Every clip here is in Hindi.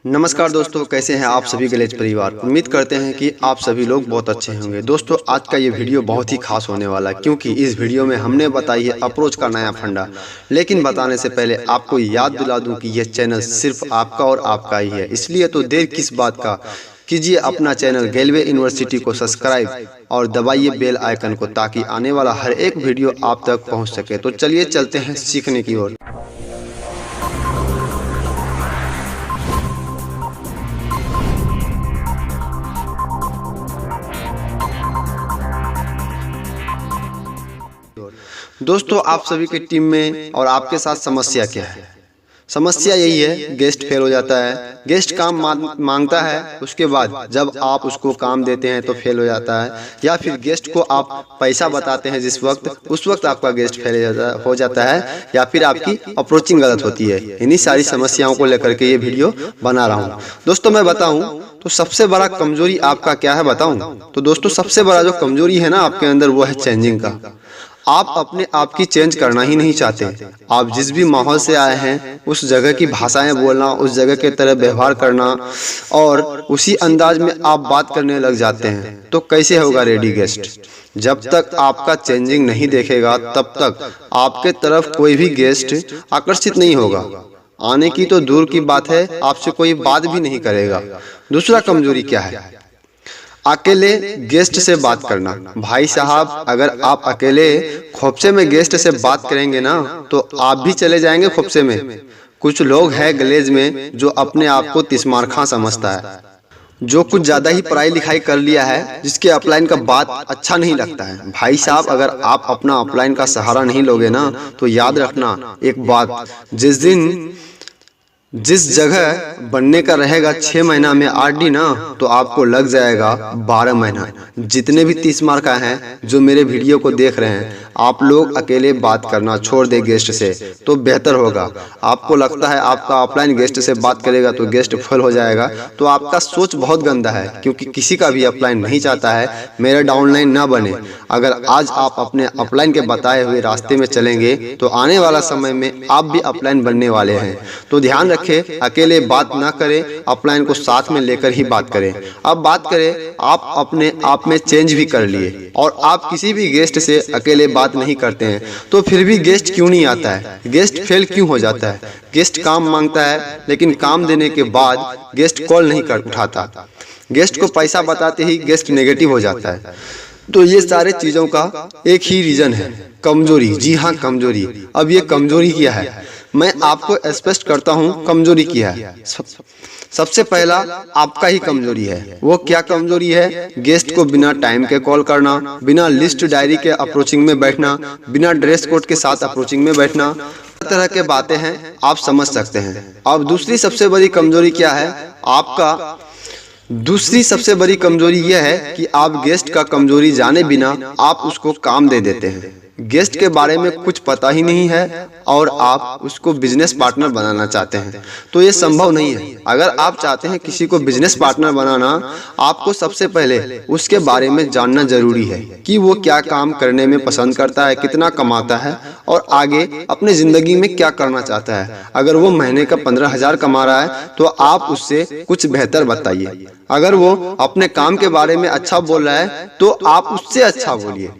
नमस्कार दोस्तों, कैसे हैं आप सभी गलेज परिवार। उम्मीद करते हैं कि आप सभी लोग बहुत अच्छे होंगे। दोस्तों, आज का ये वीडियो बहुत ही खास होने वाला है क्योंकि इस वीडियो में हमने बताई है अप्रोच का नया फंडा। लेकिन बताने से पहले आपको याद दिला दूं कि यह चैनल सिर्फ आपका और आपका ही है, इसलिए तो देर किस बात का, कीजिए अपना चैनल गेलवे यूनिवर्सिटी को सब्सक्राइब और दबाइए बेल आइकन को ताकि आने वाला हर एक वीडियो आप तक पहुँच सके। तो चलिए चलते हैं सीखने की ओर। दोस्तों, आप सभी की टीम में और आपके साथ समस्या क्या है? समस्या यही है, गेस्ट फेल हो जाता है। गेस्ट काम मांगता है, उसके बाद जब आप उसको काम देते हैं तो फेल हो जाता है, या फिर गेस्ट को आप पैसा बताते हैं जिस वक्त, उस वक्त आपका गेस्ट फेल हो जाता है, या फिर आपकी अप्रोचिंग गलत होती है। इन्हीं सारी समस्याओं को लेकर के ये वीडियो बना रहा हूँ। दोस्तों, मैं बताऊँ तो सबसे बड़ा कमजोरी आपका क्या है बताऊं? तो दोस्तों, सबसे बड़ा जो कमजोरी है ना आपके अंदर, वो है चेंजिंग का। आप अपने आप की चेंज करना ही नहीं चाहते। आप जिस भी माहौल से आए हैं उस जगह की भाषाएं बोलना, उस जगह के तरह व्यवहार करना और उसी अंदाज में आप बात करने लग जाते हैं। तो कैसे होगा रेडी गेस्ट? जब तक आपका चेंजिंग नहीं देखेगा तब तक आपके तरफ कोई भी गेस्ट आकर्षित नहीं होगा। आने की तो दूर की बात है, आपसे कोई बात भी नहीं करेगा। दूसरा कमजोरी क्या है? अकेले गेस्ट से बात करना। भाई साहब, अगर आप अकेले खोपचे में गेस्ट से बात करेंगे ना तो आप भी चले जाएंगे खोपचे में। कुछ लोग हैं गलेज में जो अपने आप को तिस्मार खां समझता है, जो कुछ ज्यादा ही पढ़ाई लिखाई कर लिया है, जिसके अपलाइन का बात अच्छा नहीं लगता है। भाई साहब, अगर आप अपना अपलाइन का सहारा नहीं लोगे ना तो याद रखना एक बात, जिस जगह बनने का रहेगा 6 महीना में आरडी ना, तो आपको लग जाएगा 12 महीना। जितने भी 30 मार्क का हैं जो मेरे वीडियो को देख रहे हैं, आप लोग अकेले बात करना छोड़ दे गेस्ट से तो बेहतर होगा। आपको लगता है आपका ऑफलाइन गेस्ट से बात करेगा तो गेस्ट फेल हो जाएगा, तो आपका सोच बहुत गंदा है, क्योंकि किसी का भी अपलाइन नहीं चाहता है मेरा डाउनलाइन ना बने। अगर आज आप अपने अपलाइन के बताए हुए रास्ते में चलेंगे तो आने वाला समय में आप भी अपलाइन बनने वाले हैं। तो ध्यान रखें, अकेले बात ना करें, अपलाइन को साथ में लेकर ही बात करें। अब बात करें, आप अपने आप में चेंज भी कर लिए और आप किसी भी गेस्ट से अकेले बात नहीं करते हैं, तो फिर भी गेस्ट क्यों नहीं आता है? गेस्ट फेल क्यों हो जाता है? गेस्ट काम मांगता है लेकिन काम देने के बाद गेस्ट कॉल नहीं कर उठाता। गेस्ट को पैसा बताते ही गेस्ट नेगेटिव हो जाता है। तो ये सारे चीजों का एक ही रीजन है, कमजोरी। जी हाँ, कमजोरी। अब ये कमजोरी क्या है मैं आपको स्पष्ट करता हूँ। कमजोरी क्या है? सबसे पहला आपका ही कमजोरी है। वो क्या कमजोरी है? गेस्ट को बिना टाइम के कॉल करना, बिना लिस्ट डायरी के अप्रोचिंग में बैठना, बिना ड्रेस कोड के साथ अप्रोचिंग में बैठना, तरह के बातें हैं, आप समझ सकते हैं। अब दूसरी सबसे बड़ी कमजोरी क्या है आपका? दूसरी सबसे बड़ी कमजोरी यह है कि आप गेस्ट का कमजोरी जाने बिना आप उसको काम दे देते हैं। गेस्ट के बारे में कुछ पता ही नहीं है और आप उसको बिजनेस पार्टनर बनाना चाहते हैं, तो ये संभव नहीं है। अगर आप चाहते हैं किसी को बिजनेस पार्टनर बनाना, आपको सबसे पहले उसके बारे में जानना जरूरी है कि वो क्या काम करने में पसंद करता है, कितना कमाता है और आगे अपने जिंदगी में क्या करना चाहता है। अगर वो महीने का 15,000 कमा रहा है तो आप उससे कुछ बेहतर बताइए। अगर वो अपने काम के बारे में अच्छा बोल रहा है तो आप उससे अच्छा बोलिए,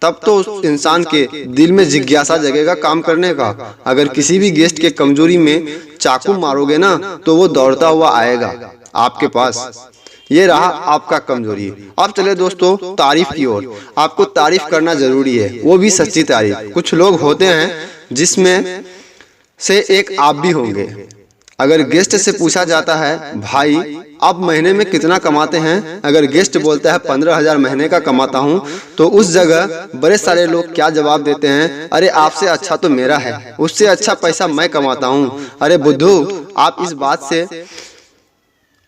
तब तो उस इंसान के दिल में जिज्ञासा जगेगा काम करने का। अगर किसी भी गेस्ट के कमजोरी में चाकू मारोगे ना तो वो दौड़ता हुआ आएगा आपके पास। ये रहा आपका कमजोरी। अब चले दोस्तों तारीफ की ओर। आपको तारीफ करना जरूरी है, वो भी सच्ची तारीफ। कुछ लोग होते हैं जिसमें से एक आप भी होंगे। अगर गेस्ट से पूछा जाता है भाई आप महीने में कितना कमाते हैं, अगर गेस्ट बोलता है 15,000 महीने का कमाता हूं, तो उस जगह बड़े सारे लोग क्या जवाब देते हैं? अरे आपसे अच्छा तो मेरा है, उससे अच्छा पैसा मैं कमाता हूं। अरे बुद्धू, आप इस बात से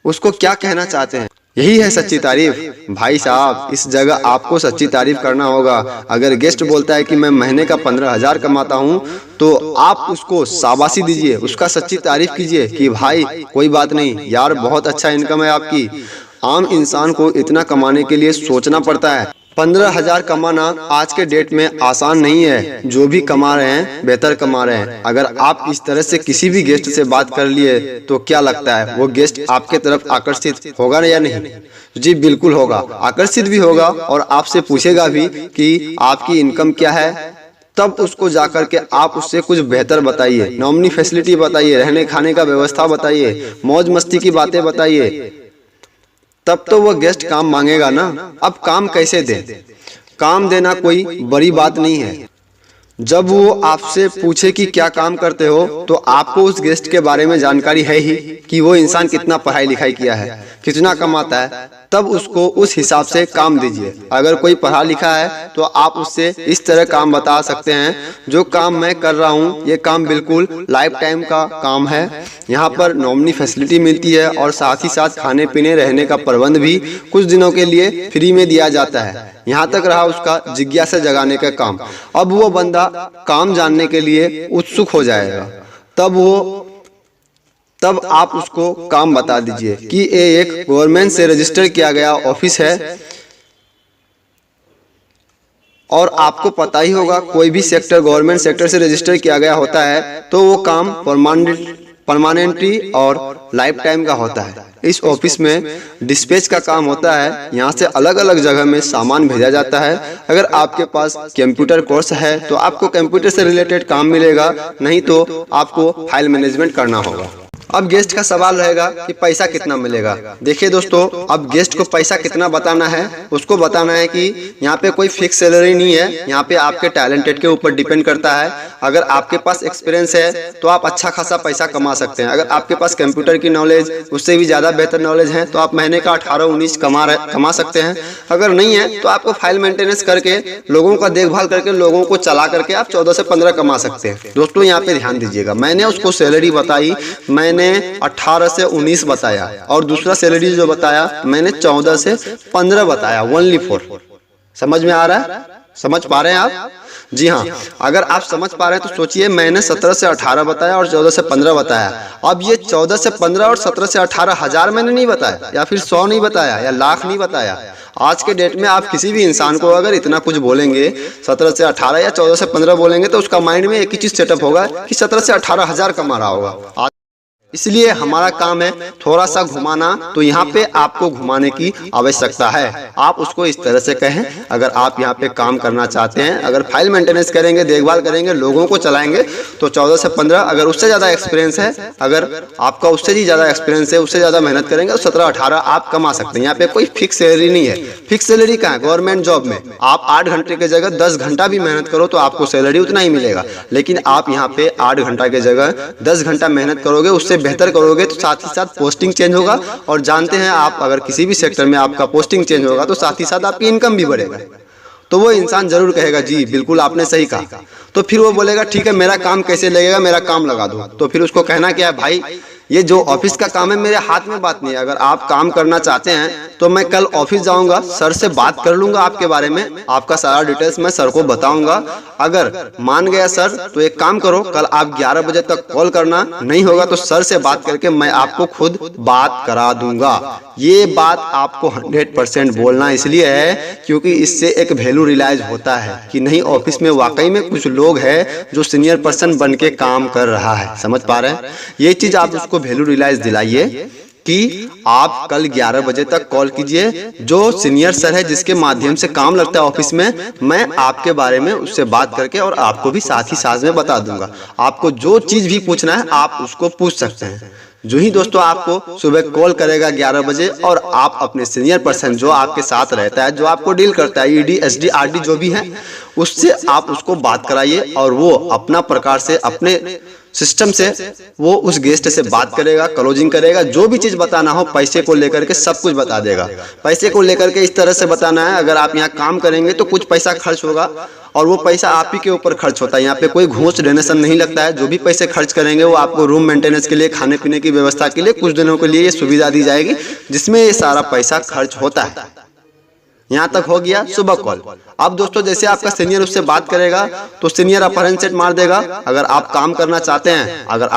उसको क्या कहना चाहते हैं? यही है सच्ची तारीफ। भाई साहब, इस जगह आपको सच्ची तारीफ करना होगा। अगर गेस्ट बोलता है कि मैं महीने का 15,000 कमाता हूं, तो आप उसको शाबाशी दीजिए, उसका सच्ची तारीफ कीजिए कि भाई कोई बात नहीं यार, बहुत अच्छा इनकम है आपकी। आम इंसान को इतना कमाने के लिए सोचना पड़ता है, 15,000 कमाना आज के डेट में आसान नहीं है। जो भी कमा रहे हैं बेहतर कमा रहे हैं। अगर आप इस तरह से किसी भी गेस्ट से बात कर लिए तो क्या लगता है वो गेस्ट आपके तरफ आकर्षित होगा या नहीं? जी बिल्कुल होगा, आकर्षित भी होगा और आपसे पूछेगा भी कि आपकी इनकम क्या है। तब उसको जाकर के आप उससे कुछ बेहतर बताइए, नॉमिनी फैसिलिटी बताइए, रहने खाने का व्यवस्था बताइए, मौज मस्ती की बातें बताइए, तब तो वो गेस्ट काम मांगेगा ना। अब काम कैसे दें? काम देना कोई बड़ी बात नहीं है। जब वो आपसे पूछे कि क्या काम करते हो तो आपको उस गेस्ट के बारे में जानकारी है ही कि वो इंसान कितना पढ़ाई लिखाई किया है, कितना कमाता है, तब उसको उस हिसाब से काम दीजिए। अगर कोई पढ़ा लिखा है तो आप उससे इस तरह काम बता सकते हैं, जो काम मैं कर रहा हूँ ये काम बिल्कुल लाइफ टाइम का काम है। यहाँ पर नॉमिनी फैसिलिटी मिलती है और साथ ही साथ खाने पीने रहने का प्रबंध भी कुछ दिनों के लिए फ्री में दिया जाता है। यहाँ तक रहा उसका जिज्ञासा जगाने का काम। अब वो बंदा काम जानने के लिए उत्सुक हो जाएगा, तब आप उसको काम बता दीजिए कि ये एक गवर्नमेंट से रजिस्टर किया गया ऑफिस है। और आपको पता ही होगा कोई भी सेक्टर गवर्नमेंट सेक्टर से रजिस्टर किया गया होता है तो वो काम परमानेंटली और लाइफ टाइम का होता है। इस ऑफिस में डिस्पैच का काम होता है। यहाँ से अलग अलग जगह में सामान भेजा जाता है। अगर आपके पास कंप्यूटर कोर्स है तो आपको कंप्यूटर से रिलेटेड काम मिलेगा, नहीं तो आपको फाइल मैनेजमेंट करना होगा। अब गेस्ट का सवाल रहेगा कि पैसा कितना मिलेगा। देखिए दोस्तों, अब गेस्ट को पैसा कितना बताना है, उसको बताना है कि यहाँ पे कोई फिक्स सैलरी नहीं है। यहाँ पे आपके टैलेंटेड के ऊपर डिपेंड करता है। अगर आपके पास एक्सपीरियंस है तो आप अच्छा खासा पैसा कमा सकते हैं। अगर आपके पास कंप्यूटर की नॉलेज उससे भी ज़्यादा बेहतर नॉलेज है तो आप महीने का 18-19 कमा सकते हैं। अगर नहीं है तो आपको फाइल मेंटेनेंस करके, लोगों का देखभाल करके, लोगों को चला करके आप 14 से 15 कमा सकते हैं। दोस्तों यहाँ पे ध्यान दीजिएगा, मैंने उसको सैलरी बताई, मैंने 18 से 19 बताया और दूसरा सैलरी जो बताया मैंने 14 से 15 बताया, ओनली फॉर। समझ में आ रहा है? समझ पा रहे हैं आप? जी हाँ, अगर आप समझ पा रहे हैं तो सोचिए, मैंने 17 से 18 बताया और 14 से 15 बताया। अब ये 14 से 15 और 17 से 18 हजार मैंने नहीं बताया, या फिर 100 नहीं बताया, या लाख नहीं बताया। आज के डेट में आप किसी भी इंसान को अगर इतना कुछ बोलेंगे, 17 से 18 या 14 से 15 बोलेंगे, तो उसका माइंड में एक ही चीज सेटअप होगा कि 17 से 18 हजार कमा रहा होगा। इसलिए हमारा काम है थोड़ा सा घुमाना, तो यहाँ पे आपको घुमाने की आवश्यकता है। आप उसको इस तरह से कहें, अगर आप यहाँ पे काम करना चाहते हैं, अगर फाइल मेंटेनेंस करेंगे, देखभाल करेंगे, लोगों को चलाएंगे, तो 14 से 15। अगर उससे ज़्यादा एक्सपीरियंस है, अगर आपका उससे भी ज़्यादा एक्सपीरियंस है, उससे ज़्यादा मेहनत करेंगे तो 17-18 आप कमा सकते हैं। यहाँ पे कोई फिक्स सैलरी नहीं है। फिक्स सैलरी कहाँ है? गवर्नमेंट जॉब में आप 8 घंटे की जगह 10 घंटा भी मेहनत करो तो आपको सैलरी उतना ही मिलेगा। लेकिन आप यहाँ पे 8 घंटा की जगह 10 घंटा मेहनत करोगे, उससे बेहतर करोगे तो साथ ही साथ पोस्टिंग चेंज होगा। और जानते हैं आप, अगर किसी भी सेक्टर में आपका पोस्टिंग चेंज होगा तो साथ ही साथ आपकी इनकम भी बढ़ेगा। तो वो इंसान जरूर कहेगा जी बिल्कुल आपने सही कहा। तो फिर वो बोलेगा ठीक है, मेरा काम कैसे लगेगा, मेरा काम लगा दो। तो फिर उसको कहना क्या है, भाई ये जो ऑफिस का काम है मेरे हाथ में बात नहीं है। अगर आप काम करना चाहते हैं तो मैं कल ऑफिस जाऊंगा, सर से बात कर लूंगा आपके बारे में, आपका सारा डिटेल्स मैं सर को बताऊंगा। अगर मान गया सर तो एक काम करो, कल आप 11 बजे तक कॉल करना, नहीं होगा तो सर से बात करके मैं आपको खुद बात करा दूंगा। ये बात आपको 100% बोलना इसलिए है क्योंकि इससे एक वैल्यू रियलाइज होता है कि नहीं, ऑफिस में वाकई में कुछ लोग हैं जो सीनियर पर्सन बन के काम कर रहा है। समझ पा रहे हैं? ये चीज आप उसको वैल्यू रियलाइज दिलाइए कि आप कल 11 बजे तक कॉल कीजिए। जो सीनियर सर है जिसके माध्यम से काम लगता है ऑफिस में, मैं आपके बारे में उससे बात करके और आपको भी साथ ही साथ में बता दूंगा। आपको जो चीज भी पूछना है आप उसको पूछ सकते हैं। जो ही दोस्तों आपको सुबह कॉल करेगा 11 बजे और आप अपने सीनियर पर्सन जो आपके साथ रहता है, जो आपको डील करता है, ईडी, एसडी, आरडी जो भी है, उससे आप उसको बात कराइए और वो अपना प्रकार से अपने सिस्टम से वो उस गेस्ट से बात करेगा, क्लोजिंग करेगा। जो भी चीज बताना हो पैसे को लेकर के सब कुछ बता देगा। पैसे को लेकर के इस तरह से बताना है, अगर आप यहाँ काम करेंगे तो कुछ पैसा खर्च होगा और वो पैसा आप ही के ऊपर खर्च होता है। यहाँ पे कोई घूस डोनेशन नहीं लगता है। जो भी पैसे खर्च करेंगे वो आपको रूम मेंटेनेंस के लिए, खाने पीने की व्यवस्था के लिए कुछ दिनों के लिए ये सुविधा दी जाएगी, जिसमें ये सारा पैसा खर्च होता है। यहाँ तक हो गया सुबह कॉल। अब दोस्तों जैसे आपका सीनियर उससे बात करेगा तो सीनियर अपहरण सेट मार देगा। अगर आप काम करना चाहते हैं, अगर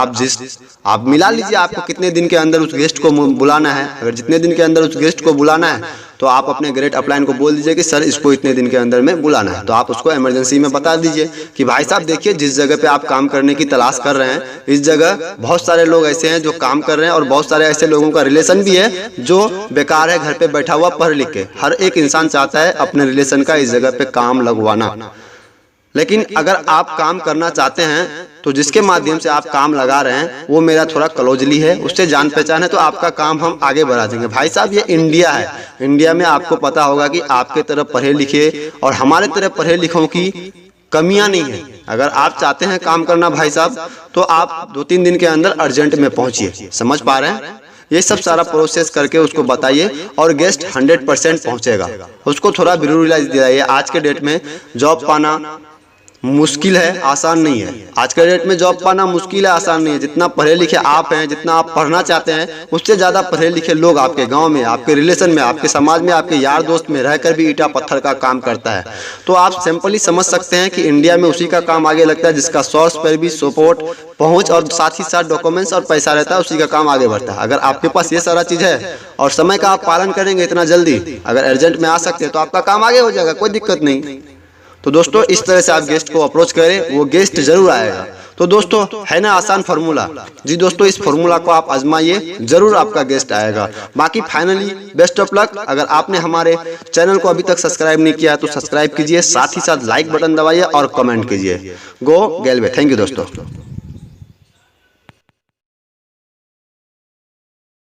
आप मिला लीजिए आपको कितने दिन के अंदर उस गेस्ट को बुलाना है। अगर जितने दिन के अंदर उस गेस्ट को बुलाना है तो आप अपने ग्रेट अपलाइन को बोल दीजिए कि सर इसको इतने दिन के अंदर में बुलाना है। तो आप उसको इमरजेंसी में बता दीजिए कि भाई साहब देखिए, जिस जगह पे आप काम करने की तलाश कर रहे हैं, इस जगह बहुत सारे लोग ऐसे हैं जो काम कर रहे हैं और बहुत सारे ऐसे लोगों का रिलेशन भी है जो बेकार है, घर पे बैठा हुआ पढ़ लिख के। हर एक इंसान चाहता है अपने रिलेशन का इस जगह पे काम लगवाना, लेकिन अगर आप काम करना चाहते हैं तो जिसके माध्यम से आप काम लगा रहे हैं वो मेरा थोड़ा क्लोजली है, उससे जान पहचान है, तो आपका काम हम आगे बढ़ा देंगे। भाई साहब ये इंडिया है, इंडिया में आपको पता होगा कि आपके तरफ पढ़े लिखे और हमारे तरफ पढ़े लिखों की कमियां नहीं है। अगर आप चाहते हैं काम करना भाई साहब, तो आप 2-3 दिन के अंदर अर्जेंट में पहुंचिए। समझ पा रहे हैं? ये सब सारा प्रोसेस करके उसको बताइए और गेस्ट 100% पहुंचेगा। उसको थोड़ा विजुअलाइज दिलाइए। आज के डेट में जॉब पाना मुश्किल है, आसान नहीं है। आज के डेट में जॉब पाना मुश्किल है, आसान नहीं है। जितना पढ़े लिखे आप हैं, जितना आप पढ़ना चाहते हैं, उससे ज़्यादा पढ़े लिखे लोग आपके गांव में, आपके रिलेशन में, आपके समाज में, आपके यार दोस्त में रहकर भी ईटा पत्थर का काम करता है। तो आप सिंपली समझ सकते हैं कि इंडिया में उसी का काम आगे लगता है जिसका सोर्स पर भी सपोर्ट, पहुँच और साथ ही साथ डॉक्यूमेंट्स और पैसा रहता है, उसी का काम आगे बढ़ता है। अगर आपके पास ये सारा चीज़ है और समय का आप पालन करेंगे इतना जल्दी, अगर अर्जेंट में आ सकते हैं तो आपका काम आगे हो जाएगा, कोई दिक्कत नहीं। तो दोस्तों इस तरह से आप गेस्ट को अप्रोच करें, वो गेस्ट जरूर आएगा। तो दोस्तों है ना आसान फार्मूला? जी दोस्तों, इस फार्मूला को आप आजमाइए, जरूर आपका गेस्ट आएगा। बाकी फाइनली बेस्ट ऑफ लक। अगर आपने हमारे चैनल को अभी तक सब्सक्राइब नहीं किया है तो सब्सक्राइब कीजिए, साथ ही साथ लाइक बटन दबाइए और कमेंट कीजिए। गो गेलवे। थैंक यू दोस्तों।